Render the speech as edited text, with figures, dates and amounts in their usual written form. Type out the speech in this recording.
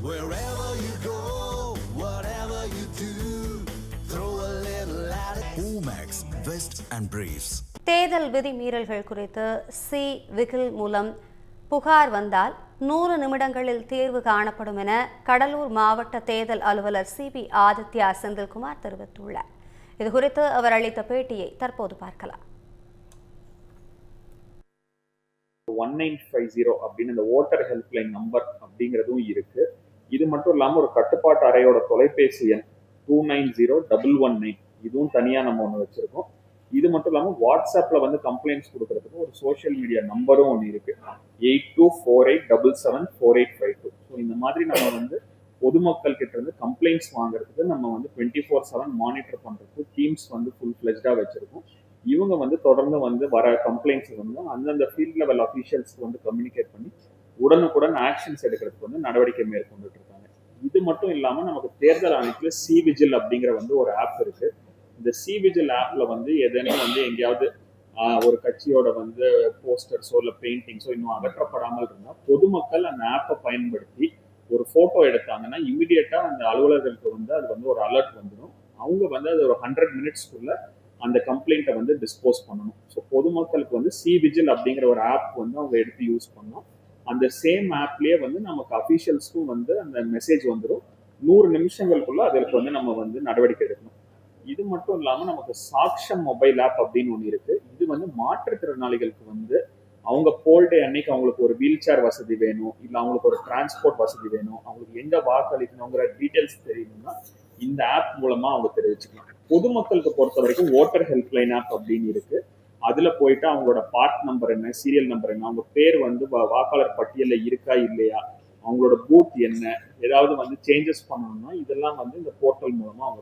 Wherever you go, whatever you do, throw a little at it. Omax, Vest and Briefs. தேர்தல் விதிமீறல்கள் குறித்து விகில் மூலம் புகார் வந்தால் 100 நிமிடங்களில் தீர்வு காணப்படும் என கடலூர் மாவட்ட தேர்தல் அலுவலர் சிபி ஆதித்யா செந்தில்குமார் தெரிவித்துள்ளார். இதுகுறித்து அவர் அளித்த பேட்டியை தற்போது பார்க்கலாம். 1950 அப்படின்னு இந்த ஓட்டர் ஹெல்ப்லைன் நம்பர் அப்படிங்கிறதும் இருக்கு. இது மட்டும் இல்லாம ஒரு கட்டுப்பாட்டு அறையோட தொலைபேசி எண் 290119 இதுவும் தனியா நம்ம ஒண்ணு வச்சிருக்கோம். இது மட்டும் இல்லாம வாட்ஸ்அப்ல வந்து கம்ப்ளைண்ட்ஸ் கொடுக்கறதுக்கு ஒரு சோஷியல் மீடியா நம்பரும் ஒன்று இருக்கு, 8248774852. ஸோ இந்த மாதிரி நம்ம வந்து பொதுமக்கள் கிட்ட இருந்து கம்ப்ளைண்ட்ஸ் வாங்குறதுக்கு நம்ம வந்து 24/7 மானிட்டர் பண்றதுக்கு டீம்ஸ் வந்து ஃபுல் ஃபிளெஜ்டா வச்சிருக்கோம். இவங்க வந்து தொடர்ந்து வந்து வர கம்ப்ளைண்ட்ஸ் வந்து அந்தந்த ஃபீல்ட் லெவல் அஃபீஷியல்ஸ்க்கு வந்து கம்யூனிகேட் பண்ணி உடனுக்குடன் ஆக்ஷன்ஸ் எடுக்கிறதுக்கு வந்து நடவடிக்கை மேற்கொண்டுட்டு இருக்காங்க. இது மட்டும் இல்லாம நமக்கு தேர்தல் ஆணையத்துல விஜில் அப்படிங்கிற வந்து ஒரு ஆப் இருக்கு. இந்த விஜில் ஆப்ல வந்து ஏதேனும் வந்து எங்கேயாவது ஒரு கட்சியோட வந்து போஸ்டர்ஸோ இல்லை பெயிண்டிங்ஸோ இன்னும் அகற்றப்படாமல் இருந்தால் பொதுமக்கள் அந்த ஆப்பை பயன்படுத்தி ஒரு போட்டோ எடுத்தாங்கன்னா இமிடியேட்டா அந்த அலுவலர்களுக்கு வந்து அது வந்து ஒரு அலர்ட் வந்துடும். அவங்க வந்து அது ஒரு 100 மினிட்ஸ்க்குள்ள அந்த கம்ப்ளைண்ட்டை வந்து டிஸ்போஸ் பண்ணணும். ஸோ பொதுமக்களுக்கு வந்து விஜில் அப்படிங்கிற ஒரு ஆப் வந்து அவங்க எடுத்து யூஸ் பண்ணோம். அந்த சேம் ஆப்லேயே வந்து நமக்கு அஃபீஷியல்ஸ்க்கும் வந்து அந்த மெசேஜ் வந்துடும். 100 நிமிஷங்களுக்குள்ள அதற்கு வந்து நம்ம வந்து நடவடிக்கை எடுக்கணும். இது மட்டும் இல்லாமல் நமக்கு சாக்ஷம் மொபைல் ஆப் அப்படின்னு ஒன்று இருக்கு. இது வந்து மாற்றுத்திறனாளிகளுக்கு வந்து அவங்க போல் டே அன்னைக்கு அவங்களுக்கு ஒரு வீல் சேர் வசதி வேணும், இல்லை அவங்களுக்கு ஒரு டிரான்ஸ்போர்ட் வசதி வேணும், அவங்களுக்கு எங்க வாக்களிக்கணுங்கிற டீட்டெயில்ஸ் தெரியணும்னா இந்த ஆப் மூலமா அவங்க தெரிவிச்சுக்கலாம். பொதுமக்களுக்கு பொறுத்த வரைக்கும் ஓட்டர் ஹெல்ப்லைன் ஆப் அப்படின்னு இருக்கு. அதுல போயிட்டு அவங்களோட பார்ட் நம்பர் என்ன, சீரியல் நம்பர் என்ன, அவங்க பேர் வந்து வாக்காளர் பட்டியலில் இருக்கா இல்லையா, அவங்களோட பூத் என்ன, ஏதாவது வந்து சேஞ்சஸ் பண்ணணும்னா இதெல்லாம் வந்து இந்த போர்ட்டல் மூலமா அவங்க